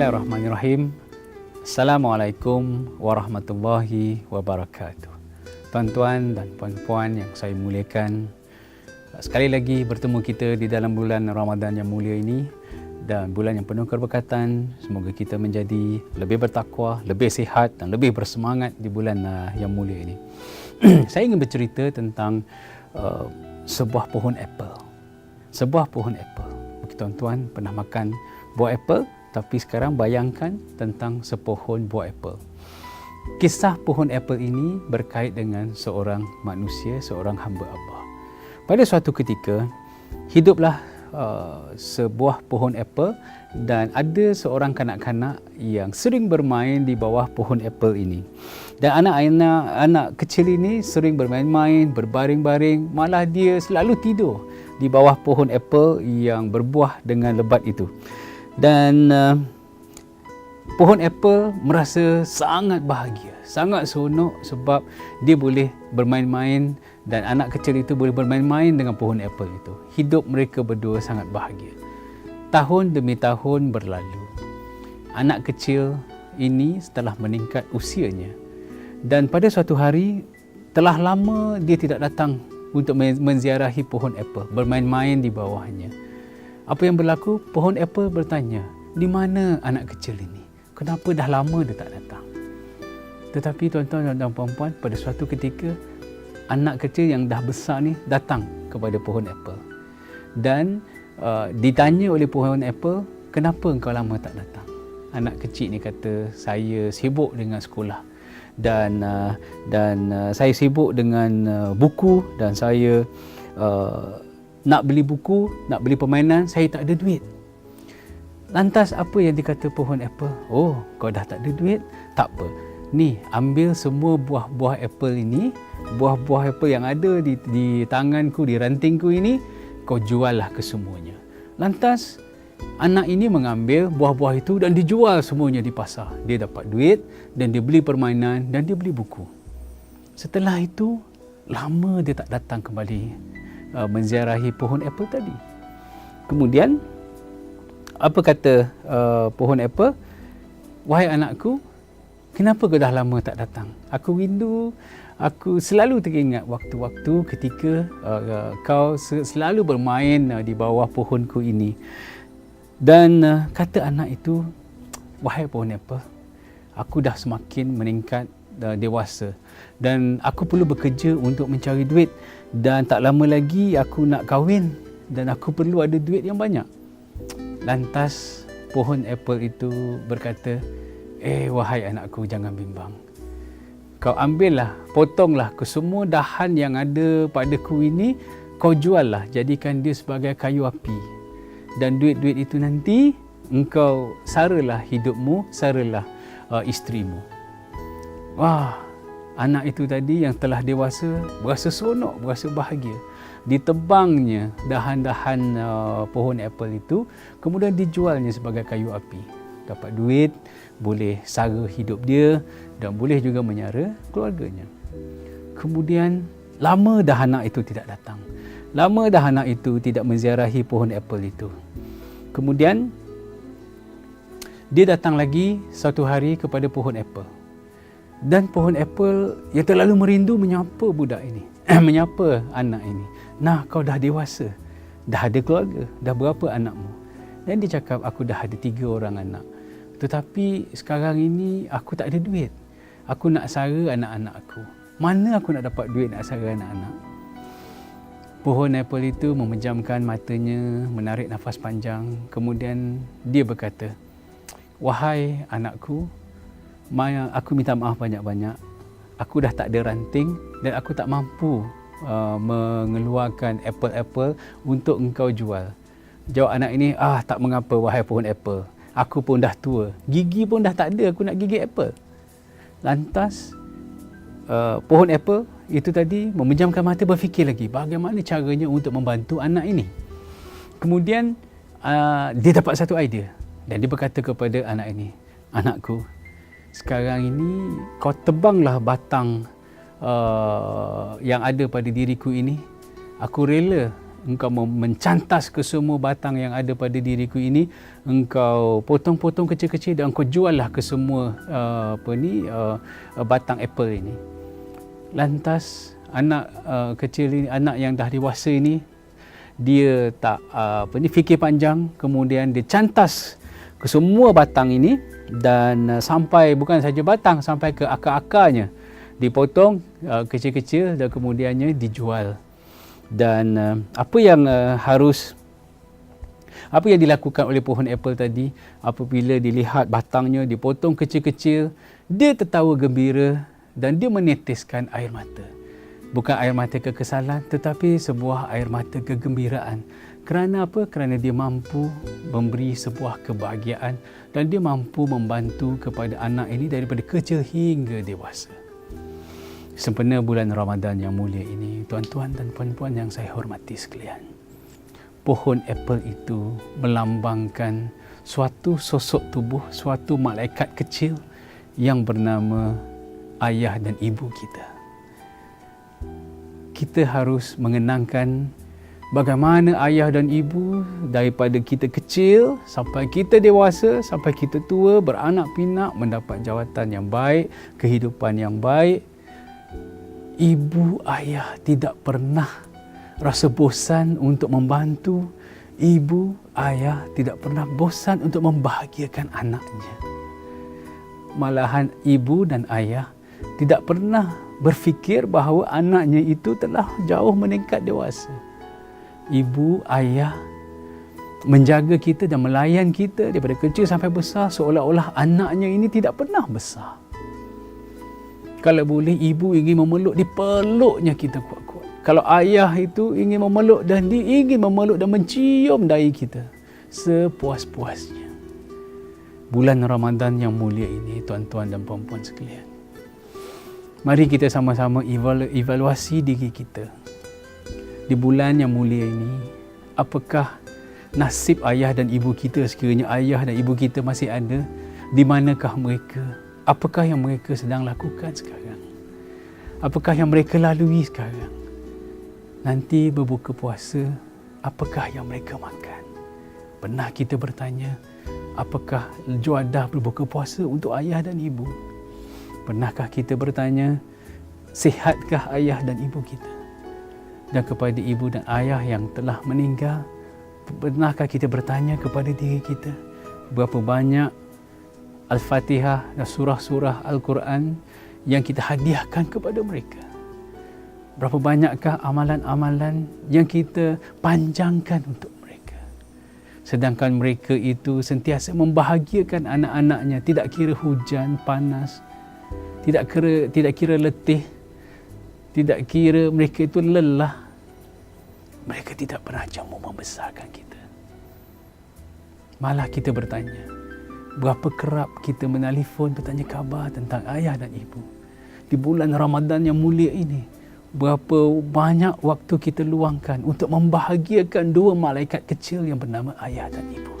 Bismillahirrahmanirrahim. Assalamualaikum warahmatullahi wabarakatuh. Tuan-tuan dan puan-puan yang saya muliakan, sekali lagi bertemu kita di dalam bulan Ramadan yang mulia ini, dan bulan yang penuh keberkatan. Semoga kita menjadi lebih bertakwa, lebih sihat dan lebih bersemangat di bulan yang mulia ini. Saya ingin bercerita tentang sebuah pohon apple. Sebuah pohon apple. Mungkin tuan-tuan pernah makan buah apple, tapi sekarang bayangkan tentang sepohon buah apple. Kisah pohon apple ini berkait dengan seorang manusia, seorang hamba Allah. Pada suatu ketika, hiduplah sebuah pohon apple dan ada seorang kanak-kanak yang sering bermain di bawah pohon apple ini. Dan anak kecil ini sering bermain-main, berbaring-baring, malah dia selalu tidur di bawah pohon apple yang berbuah dengan lebat itu. Dan pohon apple merasa sangat bahagia, sangat seronok sebab dia boleh bermain-main dan anak kecil itu boleh bermain-main dengan pohon apple itu. Hidup mereka berdua sangat bahagia. Tahun demi tahun berlalu. Anak kecil ini setelah meningkat usianya, dan pada suatu hari telah lama dia tidak datang untuk menziarahi pohon apple, bermain-main di bawahnya. Apa yang berlaku? Pohon apple bertanya, di mana anak kecil ini? Kenapa dah lama dia tak datang? Tetapi tuan-tuan dan puan-puan, pada suatu ketika, anak kecil yang dah besar ni datang kepada pohon apple. Dan ditanya oleh pohon apple, kenapa engkau lama tak datang? Anak kecil ni kata, saya sibuk dengan sekolah. Dan saya sibuk dengan buku, dan saya nak beli buku, nak beli permainan, saya tak ada duit. Lantas apa yang dikata pohon apple? Oh, kau dah tak ada duit? Tak apa. Ni, ambil semua buah-buah apple ini, buah-buah apple yang ada di tanganku, di rantingku ini, kau juallah kesemuanya. Lantas anak ini mengambil buah-buah itu dan dijual semuanya di pasar. Dia dapat duit dan dia beli permainan dan dia beli buku. Setelah itu, lama dia tak datang kembali menziarahi pohon apple tadi. Kemudian apa kata pohon apple? Wahai anakku, kenapa kau dah lama tak datang? Aku rindu, aku selalu teringat waktu-waktu ketika kau selalu bermain di bawah pohonku ini. Dan kata anak itu, wahai pohon apple, aku dah semakin meningkat dewasa dan aku perlu bekerja untuk mencari duit, dan tak lama lagi aku nak kahwin dan aku perlu ada duit yang banyak. Lantas pohon apple itu berkata, wahai anakku, jangan bimbang. Kau ambillah, potonglah kesemua dahan yang ada padaku ini, kau juallah, jadikan dia sebagai kayu api. Dan duit-duit itu nanti engkau saralah hidupmu, saralah isterimu. Wah, anak itu tadi yang telah dewasa berasa seronok, berasa bahagia. Ditebangnya dahan-dahan pohon apple itu, kemudian dijualnya sebagai kayu api. Dapat duit, boleh sara hidup dia dan boleh juga menyara keluarganya. Kemudian lama dah anak itu tidak datang. Lama dah anak itu tidak menziarahi pohon apple itu. Kemudian dia datang lagi suatu hari kepada pohon apple. Dan pohon apple yang terlalu merindu menyapa budak ini, menyapa anak ini. Nah, kau dah dewasa, dah ada keluarga, dah berapa anakmu? Dan dia cakap, aku dah ada 3 orang anak. Tetapi sekarang ini aku tak ada duit. Aku nak sara anak-anak aku. Mana aku nak dapat duit nak sara anak-anak? Pohon apple itu memejamkan matanya, menarik nafas panjang. Kemudian dia berkata, wahai anakku, aku minta maaf banyak-banyak. Aku dah tak ada ranting dan aku tak mampu mengeluarkan apple-apple untuk engkau jual. Jawab anak ini, tak mengapa wahai pohon apple. Aku pun dah tua, gigi pun dah tak ada, aku nak gigit apple. Lantas pohon apple itu tadi memejamkan mata, berfikir lagi bagaimana caranya untuk membantu anak ini. Kemudian dia dapat satu idea dan dia berkata kepada anak ini, anakku, sekarang ini kau tebanglah batang yang ada pada diriku ini. Aku rela engkau mencantas ke semua batang yang ada pada diriku ini, engkau potong-potong kecil-kecil dan engkau juallah ke semua batang apple ini. Lantas anak kecil ini, anak yang dah dewasa ini, dia tak fikir panjang, kemudian dia cantas ke semua batang ini dan sampai bukan saja batang, sampai ke akar-akarnya dipotong kecil-kecil dan kemudiannya dijual. Dan apa yang dilakukan oleh pohon apple tadi, apabila dilihat batangnya dipotong kecil-kecil, dia tertawa gembira dan dia meneteskan air mata. Bukan air mata kekesalan, tetapi sebuah air mata kegembiraan. Kerana apa? Kerana dia mampu memberi sebuah kebahagiaan dan dia mampu membantu kepada anak ini daripada kecil hingga dewasa. Sempena bulan Ramadan yang mulia ini, tuan-tuan dan puan-puan yang saya hormati sekalian, pohon apple itu melambangkan suatu sosok tubuh, suatu malaikat kecil yang bernama ayah dan ibu kita. Kita harus mengenangkan bagaimana ayah dan ibu daripada kita kecil sampai kita dewasa, sampai kita tua, beranak pinak, mendapat jawatan yang baik, kehidupan yang baik. Ibu ayah tidak pernah rasa bosan untuk membantu. Ibu ayah tidak pernah bosan untuk membahagiakan anaknya. Malahan ibu dan ayah tidak pernah berfikir bahawa anaknya itu telah jauh meningkat dewasa. Ibu ayah menjaga kita dan melayan kita daripada kecil sampai besar, seolah-olah anaknya ini tidak pernah besar. Kalau boleh, ibu ingin memeluk, dipeluknya kita kuat-kuat. Kalau ayah itu ingin memeluk dan dia ingin memeluk dan mencium dahi kita sepuas-puasnya. Bulan Ramadan yang mulia ini, tuan-tuan dan puan-puan sekalian, mari kita sama-sama evaluasi diri kita. Di bulan yang mulia ini, apakah nasib ayah dan ibu kita sekiranya ayah dan ibu kita masih ada? Di manakah mereka? Apakah yang mereka sedang lakukan sekarang? Apakah yang mereka lalui sekarang? Nanti berbuka puasa, apakah yang mereka makan? Pernah kita bertanya, apakah juadah berbuka puasa untuk ayah dan ibu? Pernahkah kita bertanya, sihatkah ayah dan ibu kita? Dan kepada ibu dan ayah yang telah meninggal, pernahkah kita bertanya kepada diri kita, berapa banyak Al-Fatihah dan surah-surah Al-Quran yang kita hadiahkan kepada mereka? Berapa banyakkah amalan-amalan yang kita panjangkan untuk mereka? Sedangkan mereka itu sentiasa membahagiakan anak-anaknya, tidak kira hujan, panas, tidak kira letih, tidak kira mereka itu lelah. Mereka tidak pernah jemu membesarkan kita. Malah kita bertanya, berapa kerap kita menelefon bertanya khabar tentang ayah dan ibu. Di bulan Ramadan yang mulia ini, berapa banyak waktu kita luangkan untuk membahagiakan dua malaikat kecil yang bernama ayah dan ibu.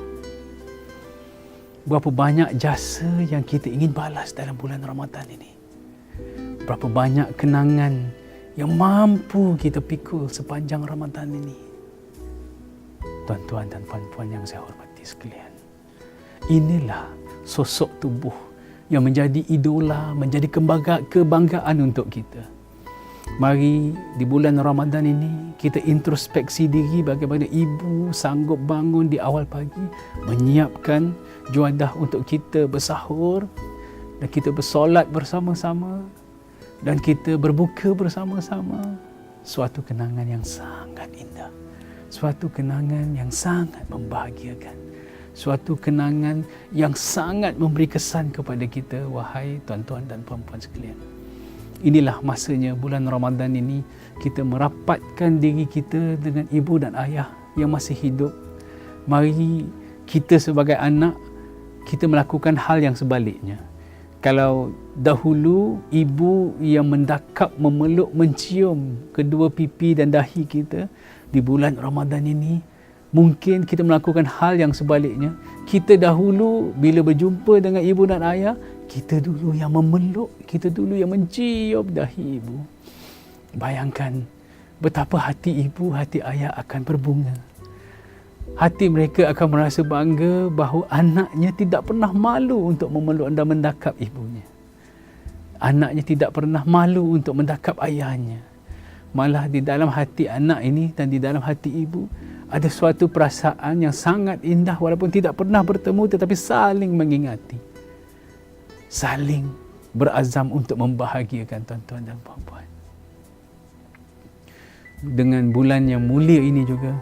Berapa banyak jasa yang kita ingin balas dalam bulan Ramadan ini. Berapa banyak kenangan yang mampu kita pikul sepanjang Ramadan ini. Tuan-tuan dan puan-puan yang saya hormati sekalian, inilah sosok tubuh yang menjadi idola, menjadi kebanggaan untuk kita. Mari di bulan Ramadan ini kita introspeksi diri bagaimana ibu sanggup bangun di awal pagi, menyiapkan juadah untuk kita bersahur dan kita bersolat bersama-sama dan kita berbuka bersama-sama. Suatu kenangan yang sangat indah, suatu kenangan yang sangat membahagiakan, suatu kenangan yang sangat memberi kesan kepada kita, wahai tuan-tuan dan puan-puan sekalian. Inilah masanya bulan Ramadan ini kita merapatkan diri kita dengan ibu dan ayah yang masih hidup. Mari kita sebagai anak, kita melakukan hal yang sebaliknya. Kalau dahulu ibu yang mendakap, memeluk, mencium kedua pipi dan dahi kita, di bulan Ramadan ini mungkin kita melakukan hal yang sebaliknya. Kita dahulu bila berjumpa dengan ibu dan ayah, kita dulu yang memeluk, kita dulu yang mencium dahi ibu. Bayangkan betapa hati ibu, hati ayah akan berbunga. Hati mereka akan merasa bangga bahawa anaknya tidak pernah malu untuk memeluk dan mendakap ibunya. Anaknya tidak pernah malu untuk mendakap ayahnya. Malah di dalam hati anak ini dan di dalam hati ibu ada suatu perasaan yang sangat indah walaupun tidak pernah bertemu tetapi saling mengingati. Saling berazam untuk membahagiakan tuan-tuan dan puan-puan. Dengan bulan yang mulia ini juga,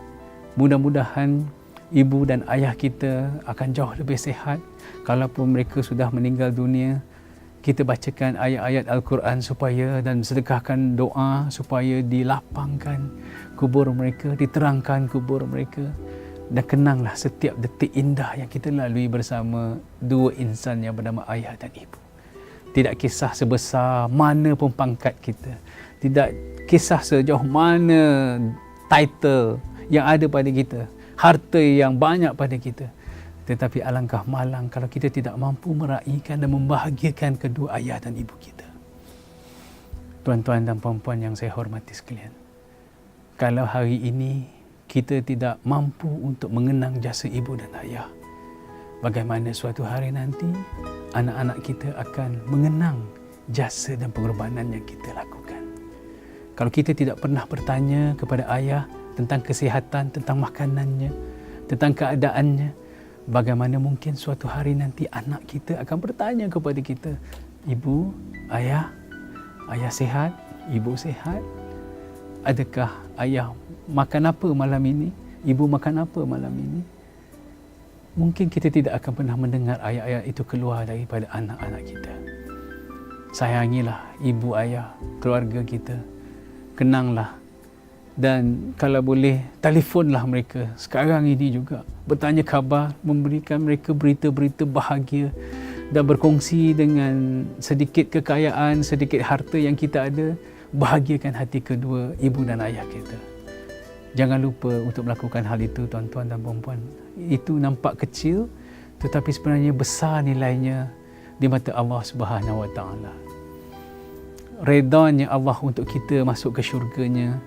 mudah-mudahan ibu dan ayah kita akan jauh lebih sihat. Kalaupun mereka sudah meninggal dunia, kita bacakan ayat-ayat Al-Quran supaya dan sedekahkan doa supaya dilapangkan kubur mereka, diterangkan kubur mereka. Dan kenanglah setiap detik indah yang kita lalui bersama dua insan yang bernama ayah dan ibu. Tidak kisah sebesar mana pun pangkat kita, tidak kisah sejauh mana title yang ada pada kita, harta yang banyak pada kita. Tetapi alangkah malang kalau kita tidak mampu meraihkan dan membahagiakan kedua ayah dan ibu kita. Tuan-tuan dan puan-puan yang saya hormati sekalian, kalau hari ini kita tidak mampu untuk mengenang jasa ibu dan ayah, bagaimana suatu hari nanti anak-anak kita akan mengenang jasa dan pengorbanan yang kita lakukan. Kalau kita tidak pernah bertanya kepada ayah tentang kesihatan, tentang makanannya, tentang keadaannya, bagaimana mungkin suatu hari nanti anak kita akan bertanya kepada kita, ibu, ayah sihat? Ibu sihat? Adakah ayah makan apa malam ini? Ibu makan apa malam ini? Mungkin kita tidak akan pernah mendengar ayat-ayat itu keluar daripada anak-anak kita. Sayangilah ibu, ayah, keluarga kita. Kenanglah. Dan kalau boleh, telefonlah mereka sekarang ini juga. Bertanya khabar, memberikan mereka berita-berita bahagia dan berkongsi dengan sedikit kekayaan, sedikit harta yang kita ada. Bahagiakan hati kedua ibu dan ayah kita. Jangan lupa untuk melakukan hal itu, tuan-tuan dan puan-puan. Itu nampak kecil tetapi sebenarnya besar nilainya di mata Allah Subhanahu Wa Taala. Redanya Allah untuk kita masuk ke syurganya,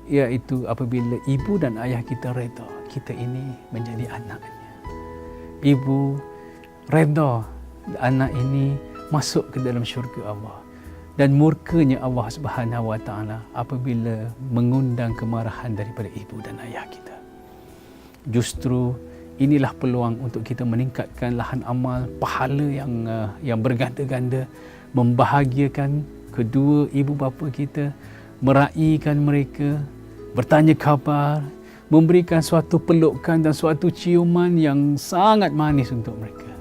iaitu apabila ibu dan ayah kita reda kita ini menjadi anaknya. Ibu reda anak ini masuk ke dalam syurga Allah. Dan murkanya Allah Subhanahu Wa Taala apabila mengundang kemarahan daripada ibu dan ayah kita. Justru inilah peluang untuk kita meningkatkan lahan amal, pahala yang berganda-ganda, membahagiakan kedua ibu bapa kita, meraihkan mereka, bertanya khabar, memberikan suatu pelukan dan suatu ciuman yang sangat manis untuk mereka.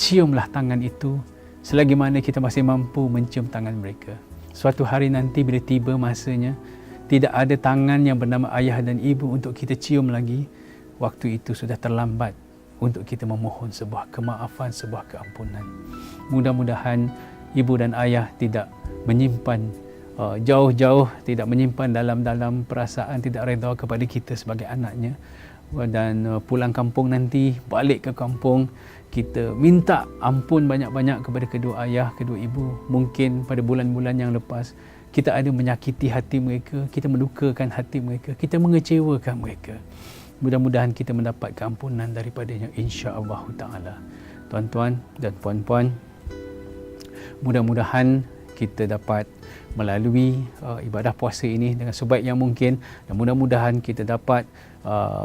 Ciumlah tangan itu selagi mana kita masih mampu mencium tangan mereka. Suatu hari nanti bila tiba masanya, tidak ada tangan yang bernama ayah dan ibu untuk kita cium lagi. Waktu itu sudah terlambat untuk kita memohon sebuah kemaafan, sebuah keampunan. Mudah-mudahan ibu dan ayah tidak menyimpan jauh-jauh, tidak menyimpan dalam-dalam perasaan tidak redha kepada kita sebagai anaknya. Dan pulang kampung nanti, balik ke kampung, kita minta ampun banyak-banyak kepada kedua ayah, kedua ibu. Mungkin pada bulan-bulan yang lepas kita ada menyakiti hati mereka, kita melukakan hati mereka, kita mengecewakan mereka. Mudah-mudahan kita mendapat keampunan daripadanya, insya-Allah taala. Tuan-tuan dan puan-puan, mudah-mudahan kita dapat melalui ibadah puasa ini dengan sebaik yang mungkin, dan mudah-mudahan kita dapat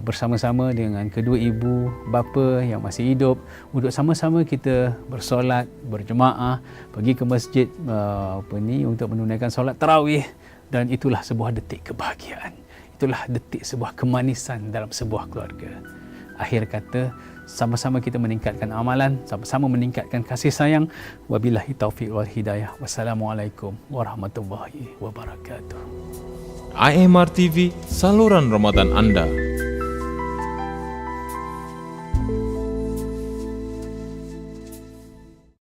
bersama-sama dengan kedua ibu bapa yang masih hidup untuk sama-sama kita bersolat berjemaah, pergi ke masjid untuk menunaikan solat tarawih, dan itulah sebuah detik kebahagiaan, itulah detik sebuah kemanisan dalam sebuah keluarga. Akhir kata, sama-sama kita meningkatkan amalan, sama-sama meningkatkan kasih sayang. Wabillahi taufiq wal hidayah. Wassalamualaikum warahmatullahi wabarakatuh. AMR TV, saluran Ramadan Anda.